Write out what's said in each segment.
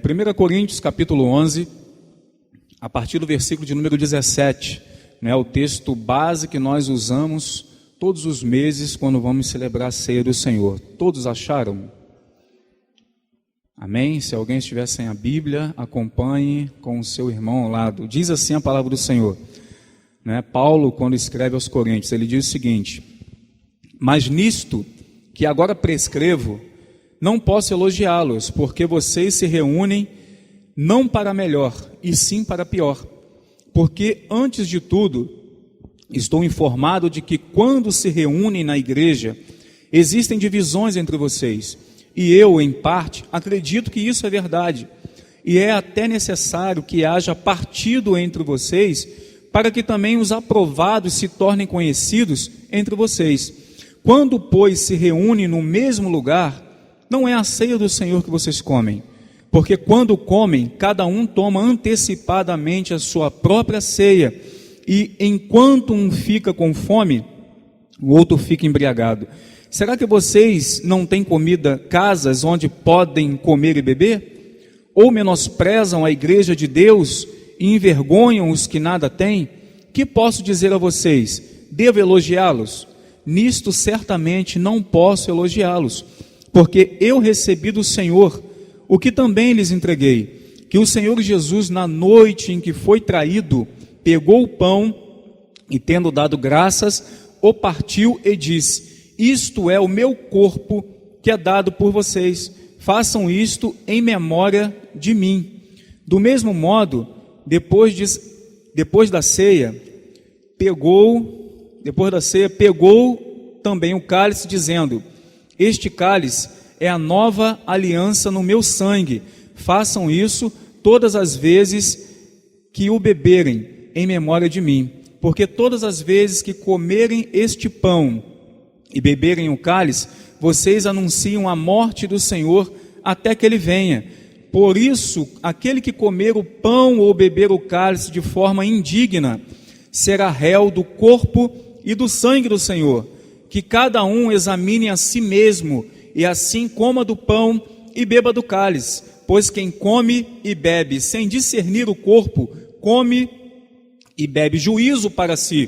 1 Coríntios capítulo 11, a partir do versículo de número 17, o texto base que nós usamos todos os meses quando vamos celebrar a ceia do Senhor. Todos acharam? Amém? Se alguém estiver sem a Bíblia, acompanhe com o seu irmão ao lado. Diz assim a palavra do Senhor. Paulo, quando escreve aos Coríntios, ele diz o seguinte: mas nisto que agora prescrevo, não posso elogiá-los, porque vocês se reúnem não para melhor, e sim para pior. Porque, antes de tudo, estou informado de que quando se reúnem na igreja, existem divisões entre vocês. E eu, em parte, acredito que isso é verdade. E é até necessário que haja partido entre vocês, para que também os aprovados se tornem conhecidos entre vocês. Quando, pois, se reúnem no mesmo lugar, não é a ceia do Senhor que vocês comem. Porque quando comem, cada um toma antecipadamente a sua própria ceia, e enquanto um fica com fome, o outro fica embriagado. Será que vocês não têm casas onde podem comer e beber? Ou menosprezam a igreja de Deus e envergonham os que nada têm? Que posso dizer a vocês? Devo elogiá-los? Nisto certamente não posso elogiá-los, porque eu recebi do Senhor o que também lhes entreguei, que o Senhor Jesus, na noite em que foi traído, pegou o pão e, tendo dado graças, o partiu e disse: isto é o meu corpo que é dado por vocês, façam isto em memória de mim. Do mesmo modo, depois da ceia, pegou também o cálice, dizendo: este cálice é a nova aliança no meu sangue. Façam isso todas as vezes que o beberem, em memória de mim. Porque todas as vezes que comerem este pão e beberem o cálice, vocês anunciam a morte do Senhor até que Ele venha. Por isso, aquele que comer o pão ou beber o cálice de forma indigna, será réu do corpo e do sangue do Senhor. Que cada um examine a si mesmo, e assim coma do pão e beba do cálice. Pois quem come e bebe sem discernir o corpo, come e bebe juízo para si.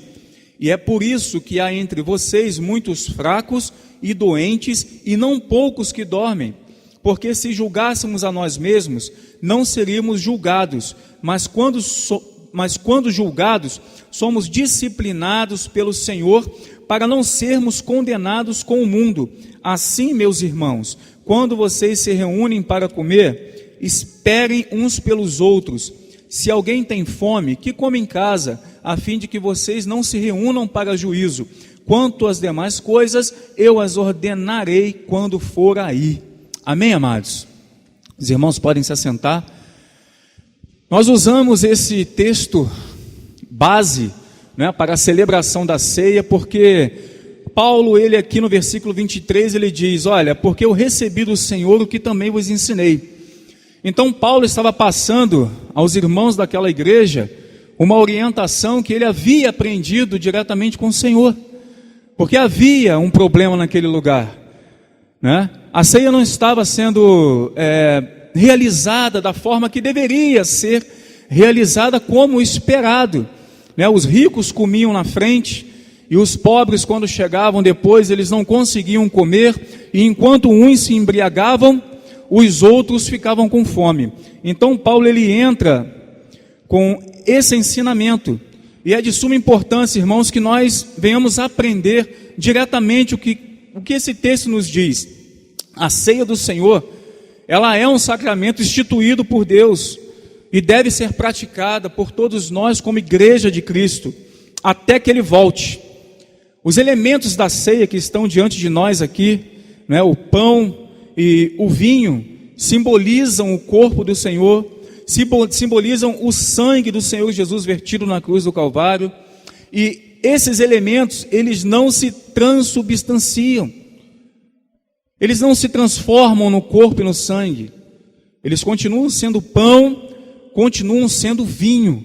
E é por isso que há entre vocês muitos fracos e doentes, e não poucos que dormem. Porque se julgássemos a nós mesmos, não seríamos julgados, mas quando julgados, somos disciplinados pelo Senhor, para não sermos condenados com o mundo. Assim, meus irmãos, quando vocês se reúnem para comer, esperem uns pelos outros. Se alguém tem fome, que coma em casa, a fim de que vocês não se reúnam para juízo. Quanto às demais coisas, eu as ordenarei quando for aí. Amém, amados? Os irmãos podem se assentar. Nós usamos esse texto base, para a celebração da ceia, porque Paulo, ele aqui no versículo 23, ele diz: olha, porque eu recebi do Senhor o que também vos ensinei. Então Paulo estava passando aos irmãos daquela igreja uma orientação que ele havia aprendido diretamente com o Senhor, porque havia um problema naquele lugar, A ceia não estava sendo realizada da forma que deveria ser realizada como esperado. Os ricos comiam na frente, e os pobres, quando chegavam depois, eles não conseguiam comer, e enquanto uns se embriagavam, os outros ficavam com fome. Então Paulo, ele entra com esse ensinamento, e é de suma importância, irmãos, que nós venhamos aprender diretamente o que esse texto nos diz. A ceia do Senhor, ela é um sacramento instituído por Deus, e deve ser praticada por todos nós como igreja de Cristo, até que Ele volte. Os elementos da ceia que estão diante de nós aqui, o pão e o vinho, simbolizam o corpo do Senhor, simbolizam o sangue do Senhor Jesus vertido na cruz do Calvário, e esses elementos, eles não se transubstanciam, eles não se transformam no corpo e no sangue, eles continuam sendo pão, continuam sendo vinho.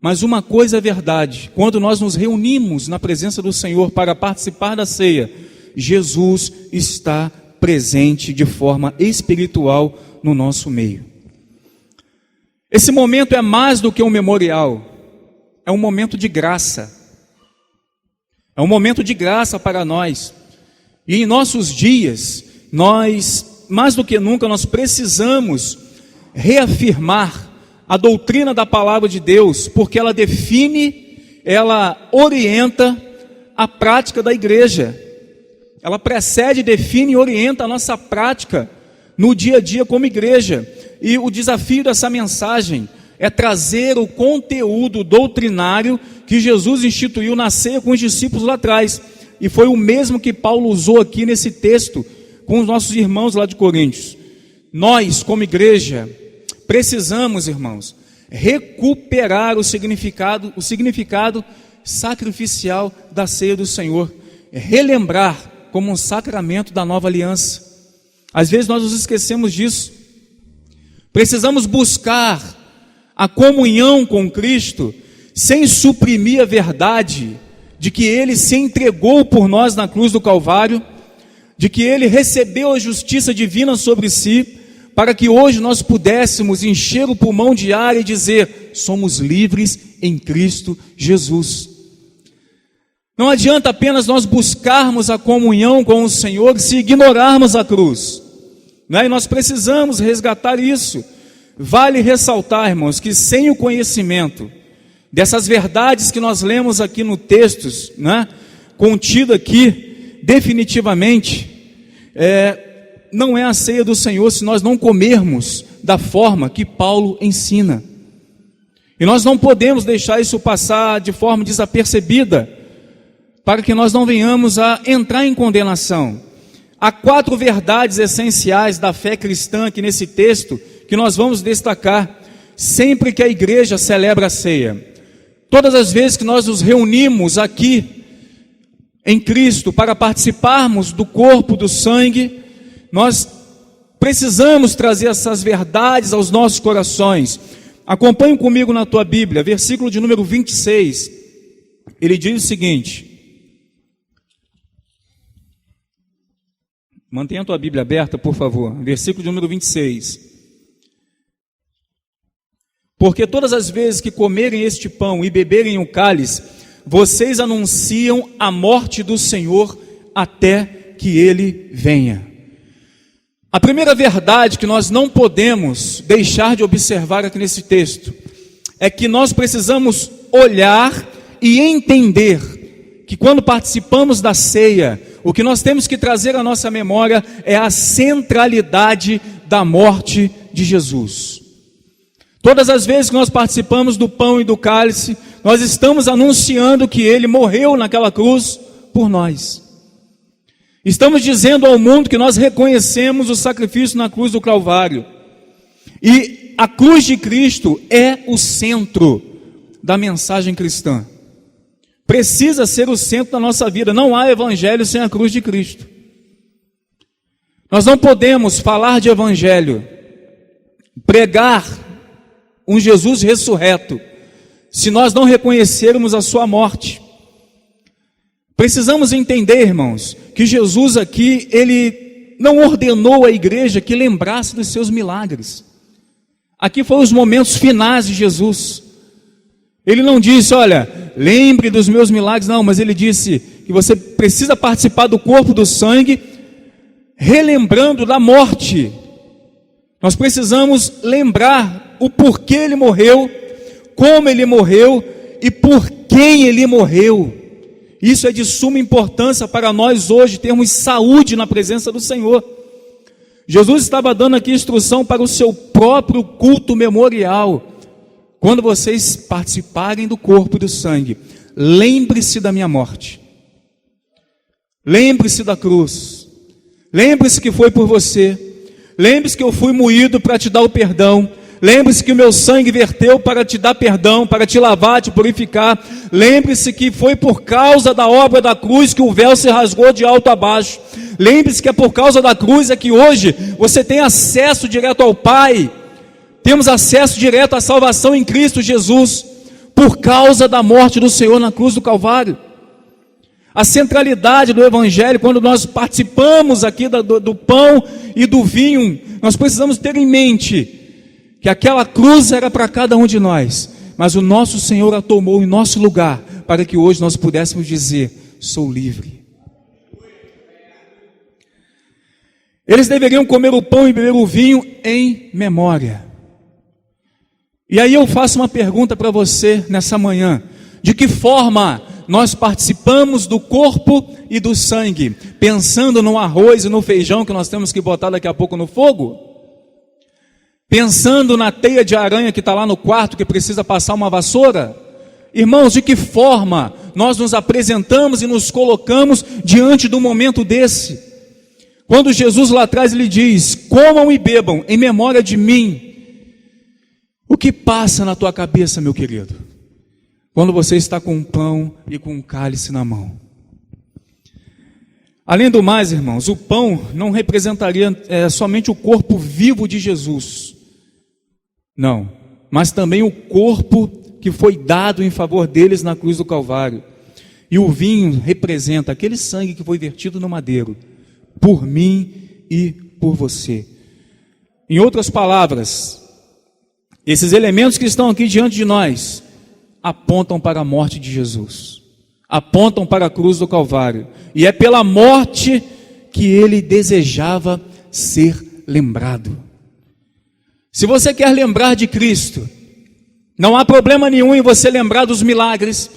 Mas uma coisa é verdade: quando nós nos reunimos na presença do Senhor para participar da ceia, Jesus está presente de forma espiritual no nosso meio. Esse momento é mais do que um memorial, é um momento de graça. É um momento de graça para nós. E em nossos dias, nós, mais do que nunca, nós precisamos reafirmar a doutrina da palavra de Deus, porque ela define, ela orienta a prática da igreja. Ela precede, define e orienta a nossa prática no dia a dia como igreja. E o desafio dessa mensagem é trazer o conteúdo doutrinário que Jesus instituiu na ceia com os discípulos lá atrás. E foi o mesmo que Paulo usou aqui nesse texto com os nossos irmãos lá de Coríntios. Nós, como igreja, precisamos, irmãos, recuperar o significado sacrificial da ceia do Senhor, relembrar como um sacramento da nova aliança. Às vezes nós nos esquecemos disso. Precisamos buscar a comunhão com Cristo sem suprimir a verdade de que Ele se entregou por nós na cruz do Calvário, de que Ele recebeu a justiça divina sobre si, para que hoje nós pudéssemos encher o pulmão de ar e dizer: somos livres em Cristo Jesus. Não adianta apenas nós buscarmos a comunhão com o Senhor se ignorarmos a cruz, né? E nós precisamos resgatar isso. Vale ressaltar, irmãos, que sem o conhecimento dessas verdades que nós lemos aqui no texto, né, contido aqui, definitivamente, não é a ceia do Senhor se nós não comermos da forma que Paulo ensina. E nós não podemos deixar isso passar de forma desapercebida, para que nós não venhamos a entrar em condenação. Há 4 verdades essenciais da fé cristã aqui nesse texto, que nós vamos destacar sempre que a igreja celebra a ceia. Todas as vezes que nós nos reunimos aqui em Cristo para participarmos do corpo, do sangue, nós precisamos trazer essas verdades aos nossos corações. Acompanhe comigo na tua Bíblia, versículo de número 26. Ele diz o seguinte: mantenha a tua Bíblia aberta, por favor. Versículo de número 26. Porque todas as vezes que comerem este pão e beberem o cálice, vocês anunciam a morte do Senhor até que Ele venha. A primeira verdade que nós não podemos deixar de observar aqui nesse texto é que nós precisamos olhar e entender que quando participamos da ceia, o que nós temos que trazer à nossa memória é a centralidade da morte de Jesus. Todas as vezes que nós participamos do pão e do cálice, nós estamos anunciando que Ele morreu naquela cruz por nós. Estamos dizendo ao mundo que nós reconhecemos o sacrifício na cruz do Calvário. E a cruz de Cristo é o centro da mensagem cristã. Precisa ser o centro da nossa vida. Não há evangelho sem a cruz de Cristo. Nós não podemos falar de evangelho, pregar um Jesus ressurreto, se nós não reconhecermos a sua morte. Precisamos entender, irmãos, que Jesus aqui, Ele não ordenou à igreja que lembrasse dos seus milagres. Aqui foram os momentos finais de Jesus. Ele não disse: olha, lembre dos meus milagres, não, mas Ele disse que você precisa participar do corpo, do sangue, relembrando da morte. Nós precisamos lembrar o porquê Ele morreu, como Ele morreu e por quem Ele morreu. Isso é de suma importância para nós hoje termos saúde na presença do Senhor. Jesus estava dando aqui instrução para o seu próprio culto memorial. Quando vocês participarem do corpo e do sangue, lembre-se da minha morte. Lembre-se da cruz. Lembre-se que foi por você. Lembre-se que eu fui moído para te dar o perdão. Lembre-se que o meu sangue verteu para te dar perdão, para te lavar, te purificar. Lembre-se que foi por causa da obra da cruz que o véu se rasgou de alto a baixo. Lembre-se que é por causa da cruz é que hoje você tem acesso direto ao Pai. Temos acesso direto à salvação em Cristo Jesus, por causa da morte do Senhor na cruz do Calvário. A centralidade do Evangelho, quando nós participamos aqui do pão e do vinho, nós precisamos ter em mente que aquela cruz era para cada um de nós, mas o nosso Senhor a tomou em nosso lugar, para que hoje nós pudéssemos dizer: sou livre. Eles deveriam comer o pão e beber o vinho em memória. E aí eu faço uma pergunta para você nessa manhã: de que forma nós participamos do corpo e do sangue? Pensando no arroz e no feijão que nós temos que botar daqui a pouco no fogo? Pensando na teia de aranha que está lá no quarto que precisa passar uma vassoura? Irmãos, de que forma nós nos apresentamos e nos colocamos diante de um momento desse? Quando Jesus lá atrás ele diz: comam e bebam em memória de mim. O que passa na tua cabeça, meu querido, quando você está com um pão e com um cálice na mão? Além do mais, irmãos, o pão não representaria somente o corpo vivo de Jesus, não, mas também o corpo que foi dado em favor deles na cruz do Calvário. E o vinho representa aquele sangue que foi vertido no madeiro, por mim e por você. Em outras palavras, esses elementos que estão aqui diante de nós apontam para a morte de Jesus, apontam para a cruz do Calvário, e é pela morte que ele desejava ser lembrado. Se você quer lembrar de Cristo, não há problema nenhum em você lembrar dos milagres,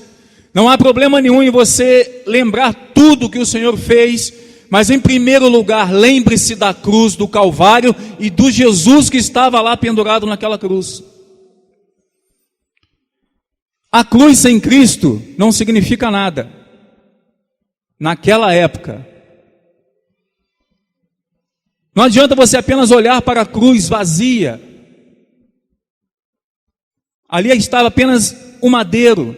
não há problema nenhum em você lembrar tudo que o Senhor fez, mas em primeiro lugar, lembre-se da cruz do Calvário e do Jesus que estava lá pendurado naquela cruz. A cruz sem Cristo não significa nada naquela época. Não adianta você apenas olhar para a cruz vazia. Ali estava apenas o madeiro.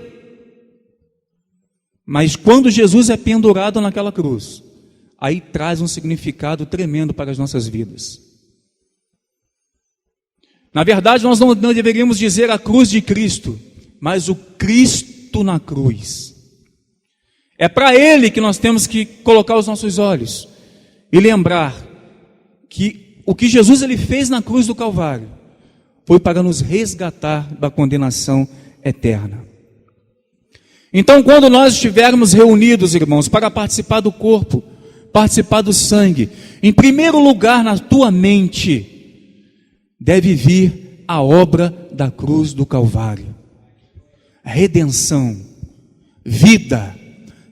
Mas quando Jesus é pendurado naquela cruz, aí traz um significado tremendo para as nossas vidas. Na verdade, nós não deveríamos dizer a cruz de Cristo, mas o Cristo na cruz. É para Ele que nós temos que colocar os nossos olhos e lembrar que o que Jesus ele fez na cruz do Calvário foi para nos resgatar da condenação eterna. Então, quando nós estivermos reunidos, irmãos, para participar do corpo, participar do sangue, em primeiro lugar na tua mente deve vir a obra da cruz do Calvário. Redenção, vida,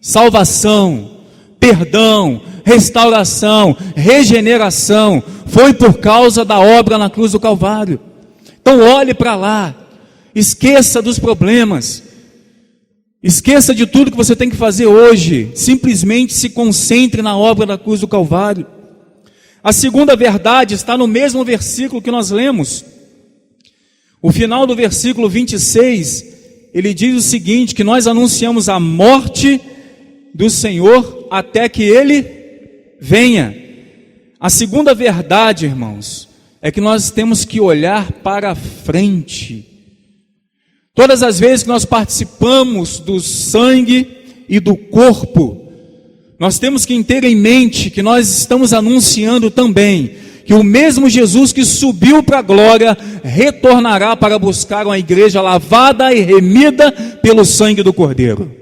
salvação, perdão, restauração, regeneração, foi por causa da obra na cruz do Calvário. Então olhe para lá, esqueça dos problemas, esqueça de tudo que você tem que fazer hoje, simplesmente se concentre na obra da cruz do Calvário. A segunda verdade está no mesmo versículo que nós lemos. O final do versículo 26, ele diz o seguinte, que nós anunciamos a morte do Senhor até que Ele venha. A segunda verdade, irmãos, é que nós temos que olhar para frente. Todas as vezes que nós participamos do sangue e do corpo, nós temos que ter em mente que nós estamos anunciando também que o mesmo Jesus que subiu para a glória retornará para buscar uma igreja lavada e remida pelo sangue do Cordeiro.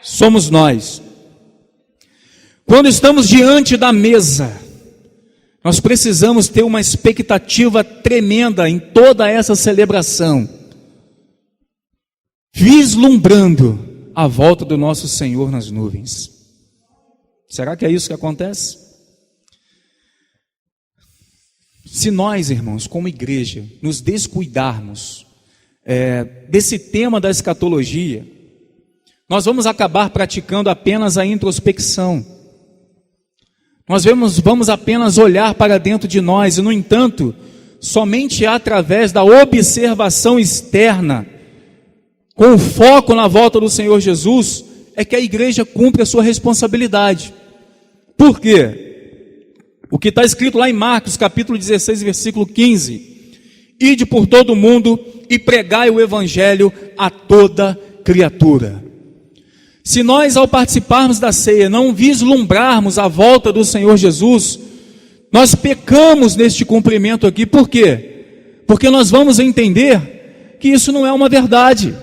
Somos nós. Quando estamos diante da mesa, nós precisamos ter uma expectativa tremenda em toda essa celebração, vislumbrando a volta do nosso Senhor nas nuvens. Será que é isso que acontece? Se nós, irmãos, como igreja, nos descuidarmos desse tema da escatologia, nós vamos acabar praticando apenas a introspecção. Nós vamos apenas olhar para dentro de nós e, no entanto, somente através da observação externa, com foco na volta do Senhor Jesus, é que a igreja cumpre a sua responsabilidade. Por quê? O que está escrito lá em Marcos, capítulo 16, versículo 15. Ide por todo o mundo e pregai o evangelho a toda criatura. Se nós, ao participarmos da ceia, não vislumbrarmos a volta do Senhor Jesus, nós pecamos neste cumprimento aqui. Por quê? porque nós vamos entender que isso não é uma verdade.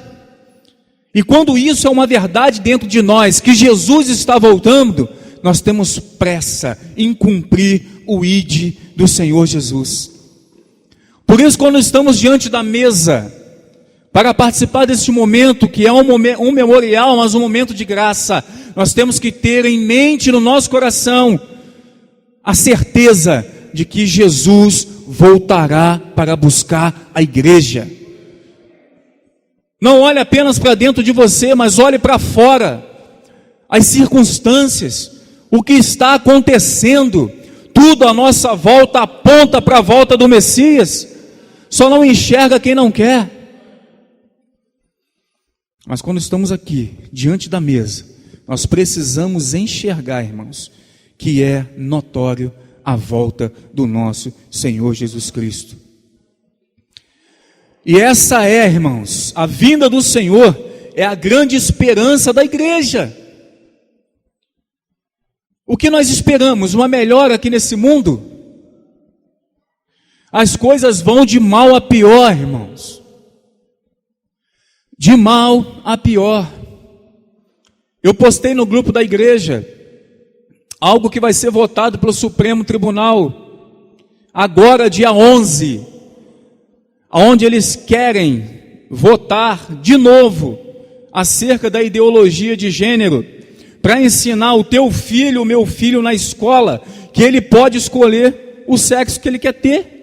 E quando isso é uma verdade dentro de nós, que Jesus está voltando, nós temos pressa em cumprir o ide do Senhor Jesus. Por isso, quando estamos diante da mesa, para participar deste momento, que é um memorial, mas um momento de graça, nós temos que ter em mente, no nosso coração, a certeza de que Jesus voltará para buscar a igreja. Não olhe apenas para dentro de você, mas olhe para fora, as circunstâncias, o que está acontecendo, tudo à nossa volta aponta para a volta do Messias, só não enxerga quem não quer. Mas quando estamos aqui, diante da mesa, nós precisamos enxergar, irmãos, que é notório a volta do nosso Senhor Jesus Cristo. E essa é, irmãos, a vinda do Senhor é a grande esperança da igreja. O que nós esperamos? Uma melhora aqui nesse mundo? As coisas vão de mal a pior, irmãos. De mal a pior. Eu postei no grupo da igreja algo que vai ser votado pelo Supremo Tribunal agora, dia 11, onde eles querem votar de novo acerca da ideologia de gênero, para ensinar o teu filho, o meu filho na escola, que ele pode escolher o sexo que ele quer ter.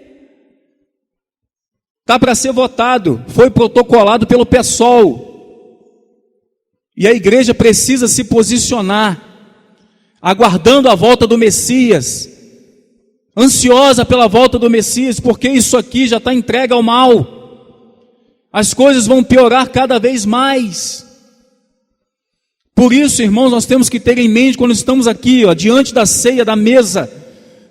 Está para ser votado, foi protocolado pelo PSOL. E a igreja precisa se posicionar, aguardando a volta do Messias, ansiosa pela volta do Messias, porque isso aqui já está entregue ao mal. As coisas vão piorar cada vez mais. Por isso, irmãos, nós temos que ter em mente, quando estamos aqui, diante da ceia, da mesa,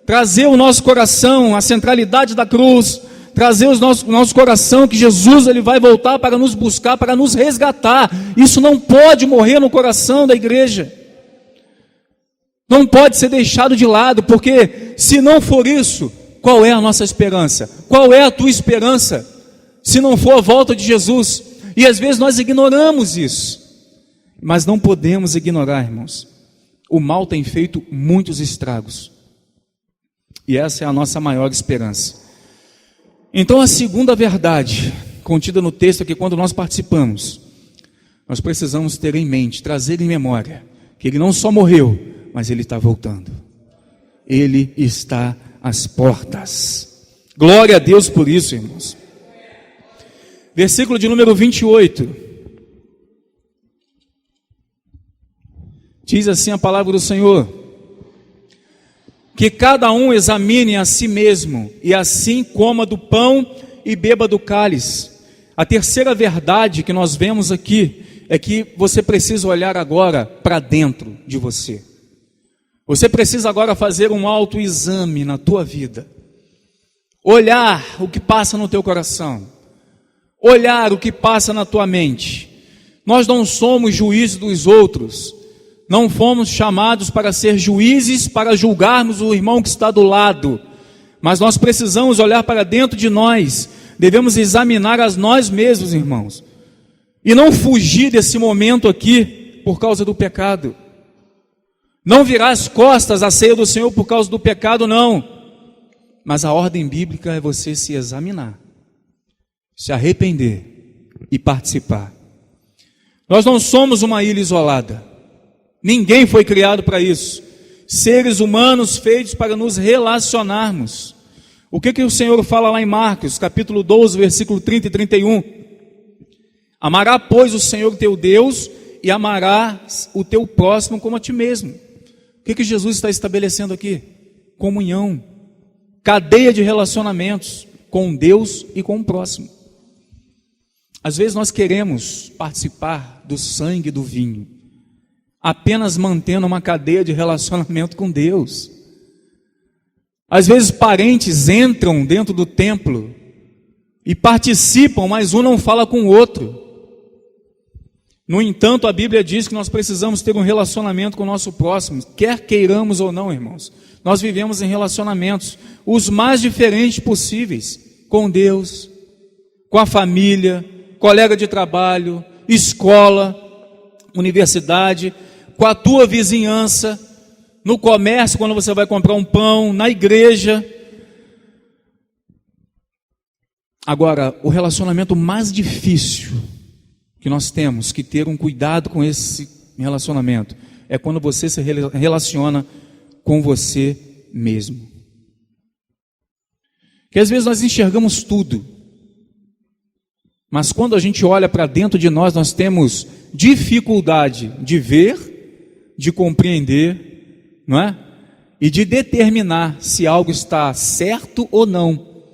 trazer o nosso coração, a centralidade da cruz, trazer o nosso coração, que Jesus ele vai voltar para nos buscar, para nos resgatar. Isso não pode morrer no coração da igreja. Não pode ser deixado de lado, porque se não for isso, qual é a nossa esperança? Qual é a tua esperança? Se não for a volta de Jesus. E às vezes nós ignoramos isso. Mas não podemos ignorar, irmãos. O mal tem feito muitos estragos. E essa é a nossa maior esperança. Então a segunda verdade, contida no texto aqui, quando nós participamos, nós precisamos ter em mente, trazer em memória, que ele não só morreu, mas ele está voltando. Ele está às portas. Glória a Deus por isso, irmãos. Versículo de número 28. Diz assim a palavra do Senhor: que cada um examine a si mesmo, e assim coma do pão e beba do cálice. A terceira verdade que nós vemos aqui é que você precisa olhar agora para dentro de você. Você precisa agora fazer um autoexame na tua vida. Olhar o que passa no teu coração. Olhar o que passa na tua mente. Nós não somos juízes dos outros. Não fomos chamados para ser juízes, para julgarmos o irmão que está do lado. Mas nós precisamos olhar para dentro de nós. Devemos examinar a nós mesmos, irmãos. E não fugir desse momento aqui por causa do pecado. Não virar as costas à ceia do Senhor por causa do pecado, não. Mas a ordem bíblica é você se examinar, se arrepender e participar. Nós não somos uma ilha isolada. Ninguém foi criado para isso. Seres humanos feitos para nos relacionarmos. O que o Senhor fala lá em Marcos, capítulo 12, versículo 30 e 31? Amará, pois, o Senhor teu Deus e amarás o teu próximo como a ti mesmo. O que Jesus está estabelecendo aqui? Comunhão, cadeia de relacionamentos com Deus e com o próximo. Às vezes nós queremos participar do sangue e do vinho, apenas mantendo uma cadeia de relacionamento com Deus. Às vezes parentes entram dentro do templo e participam, mas um não fala com o outro. No entanto, a Bíblia diz que nós precisamos ter um relacionamento com o nosso próximo, quer queiramos ou não, irmãos. Nós vivemos em relacionamentos, os mais diferentes possíveis, com Deus, com a família, colega de trabalho, escola, universidade, com a tua vizinhança, no comércio, quando você vai comprar um pão, na igreja. Agora, o relacionamento mais difícil que nós temos que ter um cuidado com esse relacionamento é quando você se relaciona com você mesmo. Que às vezes nós enxergamos tudo, mas quando a gente olha para dentro de nós, nós temos dificuldade de ver, de compreender, não é? E de determinar se algo está certo ou não.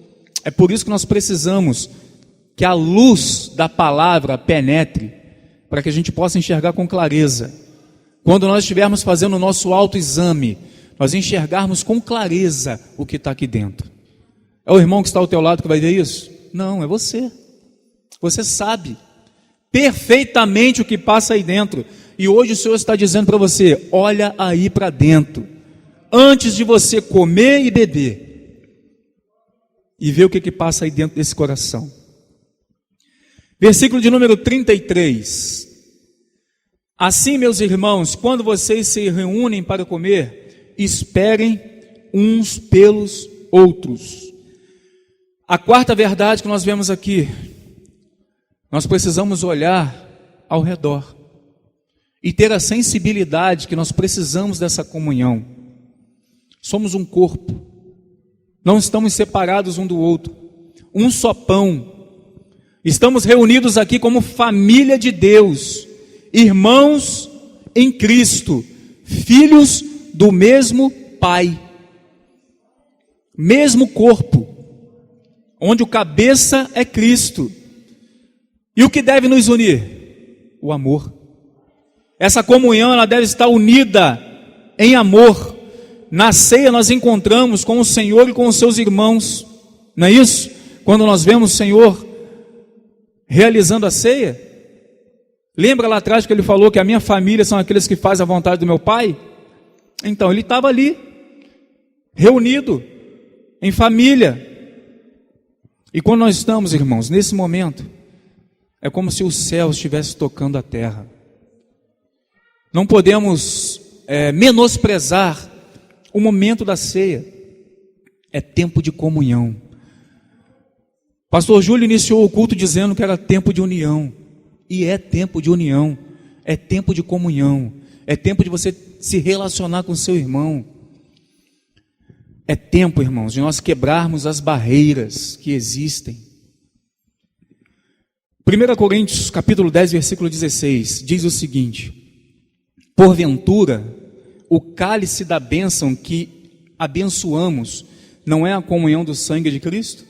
É por isso que nós precisamos que a luz da palavra penetre, para que a gente possa enxergar com clareza. Quando nós estivermos fazendo o nosso autoexame, nós enxergarmos com clareza o que está aqui dentro. É o irmão que está ao teu lado que vai ver isso? Não, é você. Você sabe perfeitamente o que passa aí dentro. E hoje o Senhor está dizendo para você: olha aí para dentro, antes de você comer e beber, e ver o que passa aí dentro desse coração. Versículo de número 33. Assim, meus irmãos, quando vocês se reúnem para comer, esperem uns pelos outros. A quarta verdade que nós vemos aqui: nós precisamos olhar ao redor e ter a sensibilidade que nós precisamos dessa comunhão. Somos um corpo, não estamos separados um do outro, um só pão. Estamos reunidos aqui como família de Deus, irmãos em Cristo, filhos do mesmo Pai, mesmo corpo, onde o cabeça é Cristo. E o que deve nos unir? O amor. Essa comunhão, ela deve estar unida em amor. Na ceia nós encontramos com o Senhor e com os seus irmãos, não é isso? Quando nós vemos o Senhor realizando a ceia, lembra lá atrás que ele falou que a minha família são aqueles que fazem a vontade do meu Pai? Então ele estava ali, reunido, em família. E quando nós estamos, irmãos, nesse momento, é como se o céu estivesse tocando a terra. Não podemos menosprezar o momento da ceia. É tempo de comunhão. Pastor Júlio iniciou o culto dizendo que era tempo de união. E é tempo de união. É tempo de comunhão. É tempo de você se relacionar com seu irmão. É tempo, irmãos, de nós quebrarmos as barreiras que existem. 1 Coríntios capítulo 10, versículo 16, diz o seguinte: porventura, o cálice da bênção que abençoamos não é a comunhão do sangue de Cristo?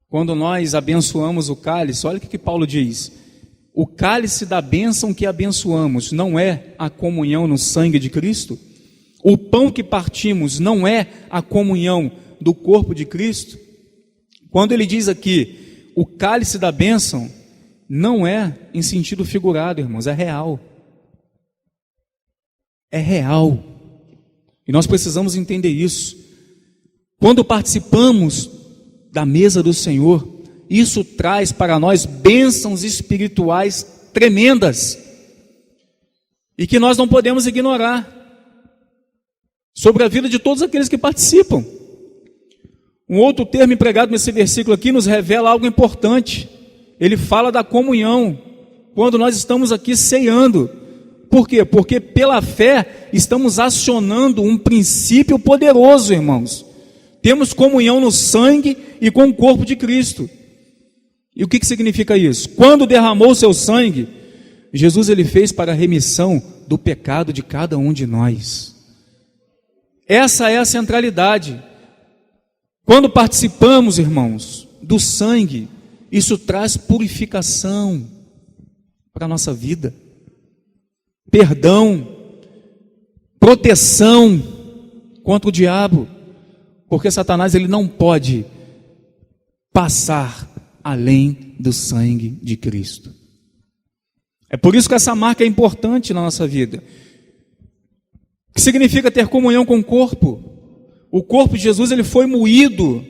Quando nós abençoamos o cálice, olha o que Paulo diz: o cálice da bênção que abençoamos não é a comunhão no sangue de Cristo? O pão que partimos não é a comunhão do corpo de Cristo? Quando ele diz aqui, o cálice da bênção, não é em sentido figurado, irmãos, é real. É real. E nós precisamos entender isso. Quando participamos da mesa do Senhor, isso traz para nós bênçãos espirituais tremendas, e que nós não podemos ignorar, sobre a vida de todos aqueles que participam. Um outro termo empregado nesse versículo aqui nos revela algo importante. Ele fala da comunhão, quando nós estamos aqui ceando. Por quê? Porque pela fé estamos acionando um princípio poderoso, irmãos. Temos comunhão no sangue e com o corpo de Cristo. E o que significa isso? Quando derramou o seu sangue, Jesus ele fez para a remissão do pecado de cada um de nós. Essa é a centralidade. Quando participamos, irmãos, do sangue, isso traz purificação para a nossa vida, perdão, proteção contra o diabo, porque Satanás ele não pode passar além do sangue de Cristo. É por isso que essa marca é importante na nossa vida. O que significa ter comunhão com o corpo? O corpo de Jesus ele foi moído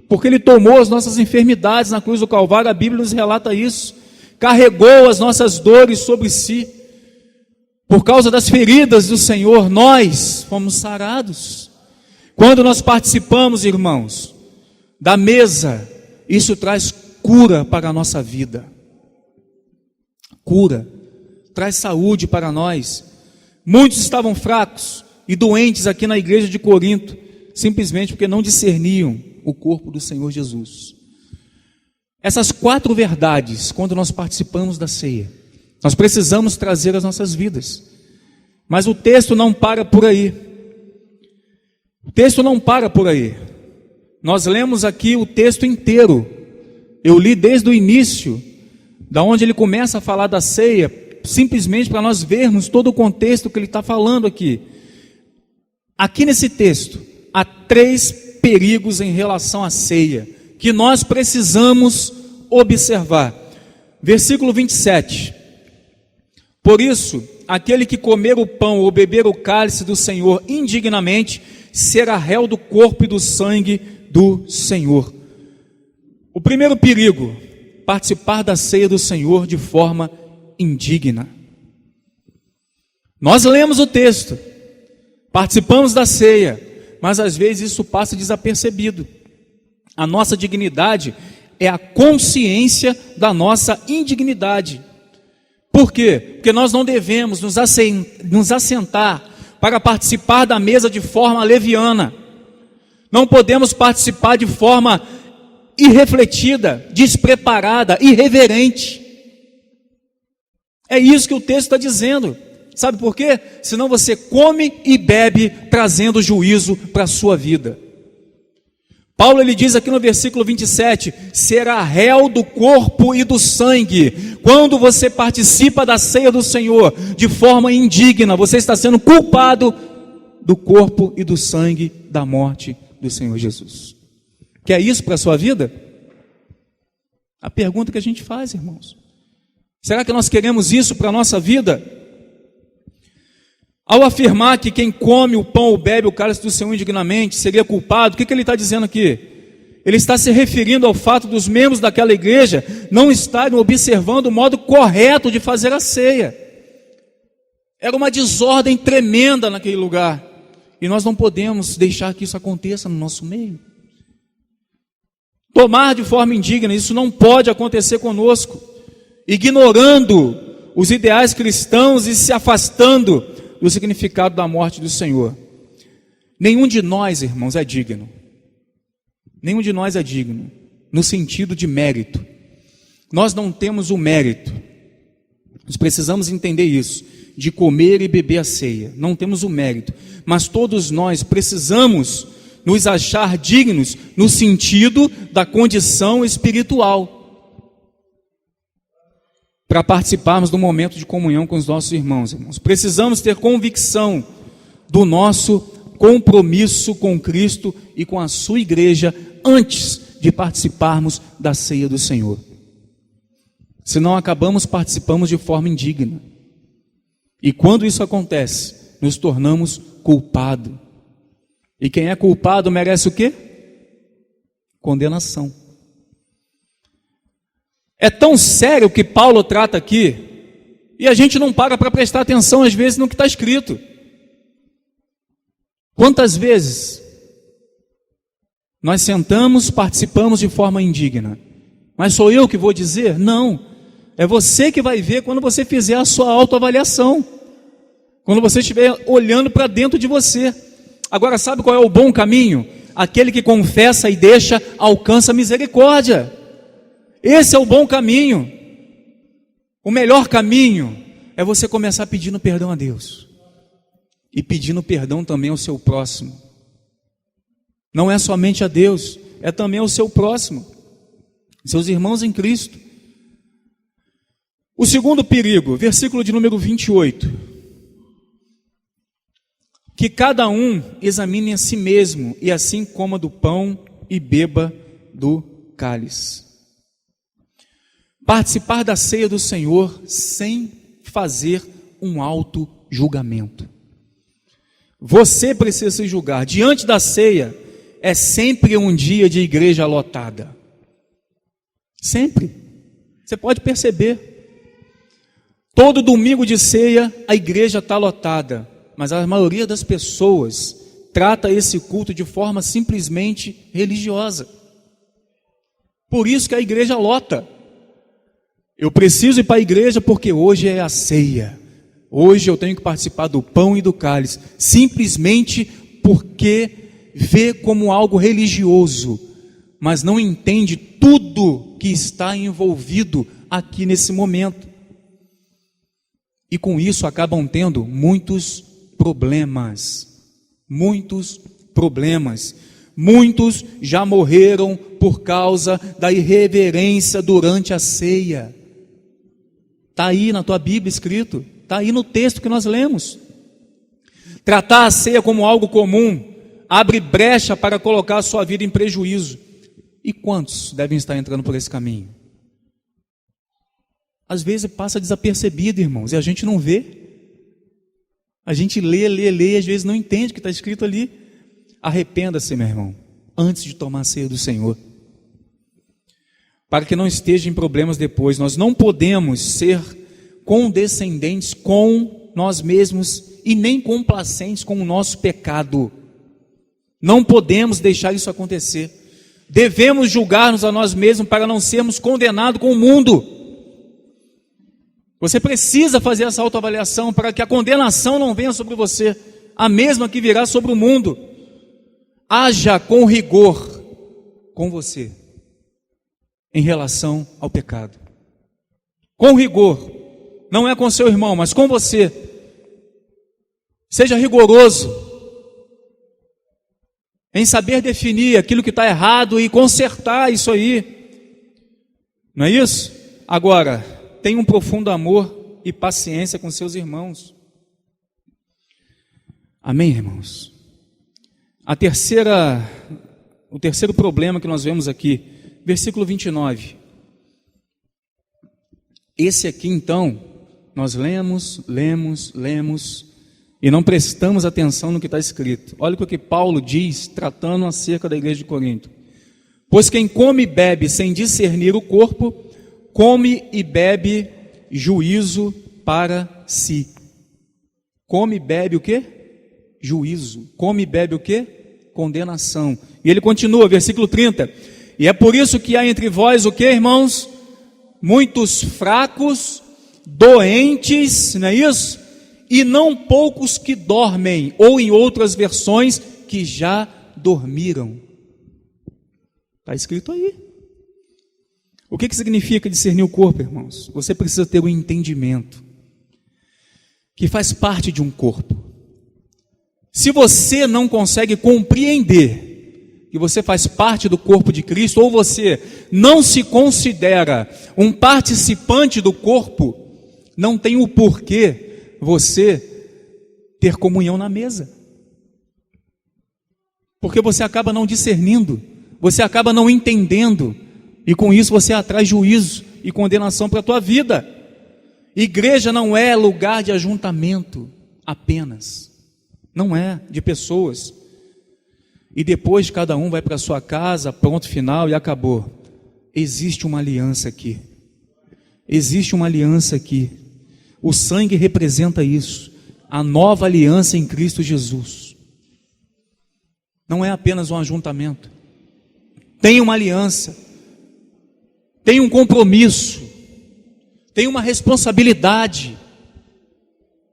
porque Ele tomou as nossas enfermidades na cruz do Calvário, a Bíblia nos relata isso, carregou as nossas dores sobre si, por causa das feridas do Senhor, nós fomos sarados. Quando nós participamos, irmãos, da mesa, isso traz cura para a nossa vida, cura, traz saúde para nós. Muitos estavam fracos e doentes aqui na igreja de Corinto, simplesmente porque não discerniam o corpo do Senhor Jesus. Essas 4 verdades, quando nós participamos da ceia, nós precisamos trazer às nossas vidas. Mas o texto não para por aí. O texto não para por aí. Nós lemos aqui o texto inteiro. Eu li desde o início, da onde ele começa a falar da ceia, simplesmente para nós vermos todo o contexto que ele está falando aqui. Aqui nesse texto, há 3 perigos em relação à ceia, que nós precisamos observar. Versículo 27. Por isso, aquele que comer o pão ou beber o cálice do Senhor indignamente, será réu do corpo e do sangue do Senhor. O primeiro perigo, participar da ceia do Senhor de forma indigna. Nós lemos o texto, participamos da ceia, mas às vezes isso passa desapercebido. A nossa dignidade é a consciência da nossa indignidade. Por quê? Porque nós não devemos nos assentar para participar da mesa de forma leviana. Não podemos participar de forma irrefletida, despreparada, irreverente. É isso que o texto está dizendo. Sabe por quê? Senão você come e bebe, trazendo juízo para a sua vida. Paulo ele diz aqui no versículo 27, será réu do corpo e do sangue. Quando você participa da ceia do Senhor de forma indigna, você está sendo culpado do corpo e do sangue da morte do Senhor Jesus. Quer isso para a sua vida? A pergunta que a gente faz, irmãos. Será que nós queremos isso para a nossa vida? Ao afirmar que quem come o pão ou bebe o cálice do Senhor indignamente seria culpado, o que ele está dizendo aqui? Ele está se referindo ao fato dos membros daquela igreja não estarem observando o modo correto de fazer a ceia. Era uma desordem tremenda naquele lugar, e nós não podemos deixar que isso aconteça no nosso meio. Tomar de forma indigna, isso não pode acontecer conosco, ignorando os ideais cristãos e se afastando do significado da morte do Senhor. Nenhum de nós, irmãos, é digno. Nenhum de nós é digno, no sentido de mérito. Nós não temos o mérito. Nós precisamos entender isso, de comer e beber a ceia. Não temos o mérito, mas todos nós precisamos nos achar dignos no sentido da condição espiritual, para participarmos do momento de comunhão com os nossos irmãos. Precisamos ter convicção do nosso compromisso com Cristo e com a sua igreja antes de participarmos da ceia do Senhor. Senão participamos de forma indigna. E quando isso acontece, nos tornamos culpados. E quem é culpado merece o quê? Condenação. É tão sério o que Paulo trata aqui, e a gente não para prestar atenção às vezes no que está escrito. Quantas vezes nós sentamos, participamos de forma indigna? Mas sou eu que vou dizer? Não, é você que vai ver quando você fizer a sua autoavaliação, quando você estiver olhando para dentro de você. Agora, sabe qual é o bom caminho? Aquele que confessa e deixa, alcança misericórdia. Esse é o bom caminho. O melhor caminho é você começar pedindo perdão a Deus e pedindo perdão também ao seu próximo. Não é somente a Deus, é também ao seu próximo, seus irmãos em Cristo. O segundo perigo, versículo de número 28. Que cada um examine a si mesmo, e assim coma do pão e beba do cálice. Participar da ceia do Senhor sem fazer um auto-julgamento. Você precisa se julgar. Diante da ceia, é sempre um dia de igreja lotada. Sempre. Você pode perceber. Todo domingo de ceia, a igreja está lotada. Mas a maioria das pessoas trata esse culto de forma simplesmente religiosa. Por isso que a igreja lota. Eu preciso ir para a igreja porque hoje é a ceia. Hoje eu tenho que participar do pão e do cálice. Simplesmente porque vê como algo religioso, mas não entende tudo que está envolvido aqui nesse momento. E com isso acabam tendo muitos problemas. Muitos problemas. Muitos já morreram por causa da irreverência durante a ceia. Está aí na tua Bíblia escrito, está aí no texto que nós lemos. Tratar a ceia como algo comum abre brecha para colocar a sua vida em prejuízo. E quantos devem estar entrando por esse caminho? Às vezes passa desapercebido, irmãos, e a gente não vê. A gente lê, e às vezes não entende o que está escrito ali. Arrependa-se, meu irmão, antes de tomar a ceia do Senhor, para que não esteja em problemas depois. Nós não podemos ser condescendentes com nós mesmos e nem complacentes com o nosso pecado. Não podemos deixar isso acontecer. Devemos julgar-nos a nós mesmos para não sermos condenados com o mundo. Você precisa fazer essa autoavaliação para que a condenação não venha sobre você, a mesma que virá sobre o mundo. Haja com rigor com você em relação ao pecado. Com rigor, não é com seu irmão, mas com você. Seja rigoroso em saber definir aquilo que está errado e consertar isso aí. Não é isso? Agora, tenha um profundo amor e paciência com seus irmãos. Amém, irmãos? O terceiro problema que nós vemos aqui, versículo 29. Esse aqui então, nós lemos e não prestamos atenção no que está escrito. Olha o que Paulo diz, tratando acerca da igreja de Corinto. Pois quem come e bebe sem discernir o corpo, come e bebe juízo para si. Come e bebe o quê? Juízo. Come e bebe o quê? Condenação. E ele continua, versículo 30. E é por isso que há entre vós o quê, irmãos? Muitos fracos, doentes, não é isso? E não poucos que dormem, ou em outras versões, que já dormiram. Está escrito aí. O que significa discernir o corpo, irmãos? Você precisa ter um entendimento que faz parte de um corpo. Se você não consegue compreender que você faz parte do corpo de Cristo, ou você não se considera um participante do corpo, não tem o porquê você ter comunhão na mesa. Porque você acaba não discernindo, você acaba não entendendo, e com isso você atrai juízo e condenação para a tua vida. Igreja não é lugar de ajuntamento apenas. Não é, de pessoas. E depois cada um vai para a sua casa, pronto, final e acabou. Existe uma aliança aqui. Existe uma aliança aqui. O sangue representa isso. A nova aliança em Cristo Jesus. Não é apenas um ajuntamento. Tem uma aliança. Tem um compromisso. Tem uma responsabilidade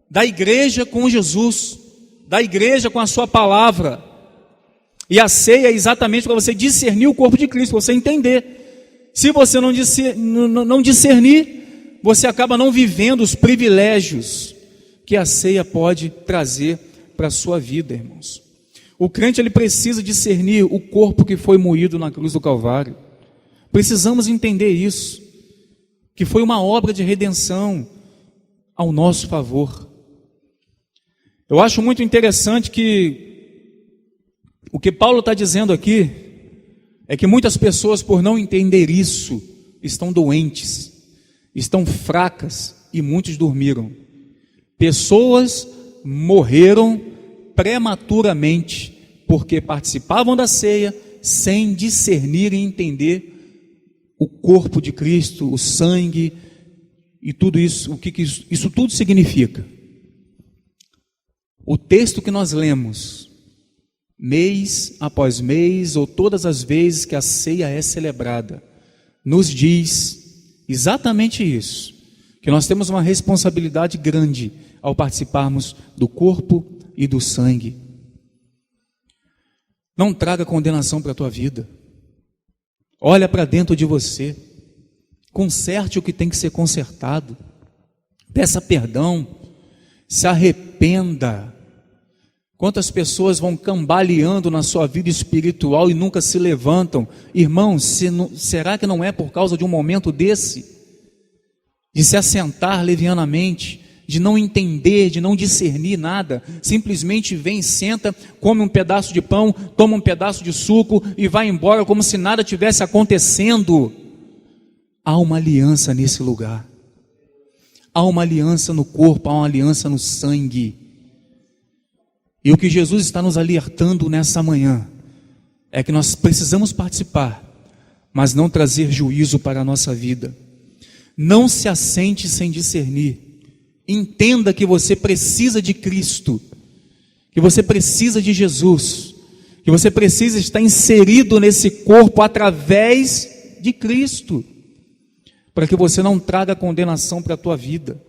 da igreja com Jesus, da igreja com a sua palavra. E a ceia é exatamente para você discernir o corpo de Cristo, para você entender. Se você não discernir, você acaba não vivendo os privilégios que a ceia pode trazer para a sua vida, irmãos. O crente, ele precisa discernir o corpo que foi moído na cruz do Calvário. Precisamos entender isso, que foi uma obra de redenção ao nosso favor. Eu acho muito interessante que o que Paulo está dizendo aqui é que muitas pessoas, por não entender isso, estão doentes, estão fracas e muitos dormiram. Pessoas morreram prematuramente porque participavam da ceia sem discernir e entender o corpo de Cristo, o sangue e tudo isso, o que isso tudo significa. O texto que nós lemos, mês após mês, ou todas as vezes que a ceia é celebrada, nos diz exatamente isso, que nós temos uma responsabilidade grande ao participarmos do corpo e do sangue. Não traga condenação para a tua vida. Olha para dentro de você. Conserte o que tem que ser consertado. Peça perdão. Se arrependa. Quantas pessoas vão cambaleando na sua vida espiritual e nunca se levantam? Irmãos, será que não é por causa de um momento desse? De se assentar levianamente, de não entender, de não discernir nada, simplesmente vem, senta, come um pedaço de pão, toma um pedaço de suco e vai embora como se nada tivesse acontecendo. Há uma aliança nesse lugar, há uma aliança no corpo, há uma aliança no sangue, e o que Jesus está nos alertando nessa manhã, é que nós precisamos participar, mas não trazer juízo para a nossa vida. Não se assente sem discernir. Entenda que você precisa de Cristo, que você precisa de Jesus, que você precisa estar inserido nesse corpo através de Cristo, para que você não traga condenação para a tua vida.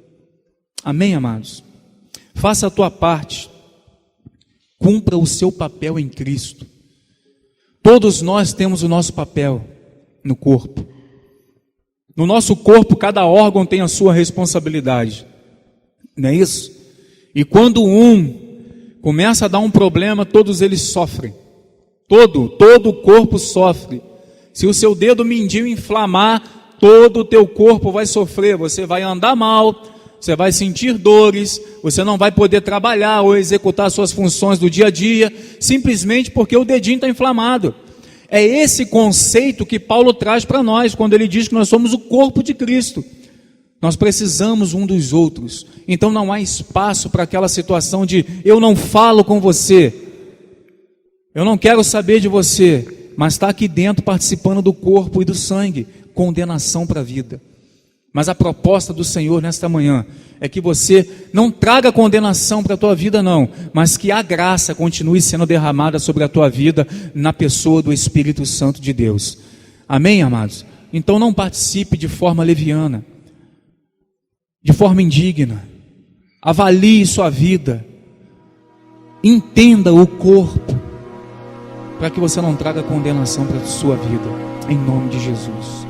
Amém, amados? Faça a tua parte, cumpra o seu papel em Cristo. Todos nós temos o nosso papel no corpo. No nosso corpo, cada órgão tem a sua responsabilidade. Não é isso? E quando um começa a dar um problema, todos eles sofrem. Todo o corpo sofre. Se o seu dedo mindinho inflamar, todo o teu corpo vai sofrer. Você vai andar mal, você vai sentir dores, você não vai poder trabalhar ou executar suas funções do dia a dia, simplesmente porque o dedinho está inflamado. É esse conceito que Paulo traz para nós, quando ele diz que nós somos o corpo de Cristo. Nós precisamos um dos outros. Então não há espaço para aquela situação de eu não falo com você, eu não quero saber de você, mas está aqui dentro participando do corpo e do sangue. Condenação para a vida. Mas a proposta do Senhor nesta manhã é que você não traga condenação para a tua vida não, mas que a graça continue sendo derramada sobre a tua vida na pessoa do Espírito Santo de Deus. Amém, amados? Então não participe de forma leviana, de forma indigna. Avalie sua vida, entenda o corpo, para que você não traga condenação para a sua vida, em nome de Jesus.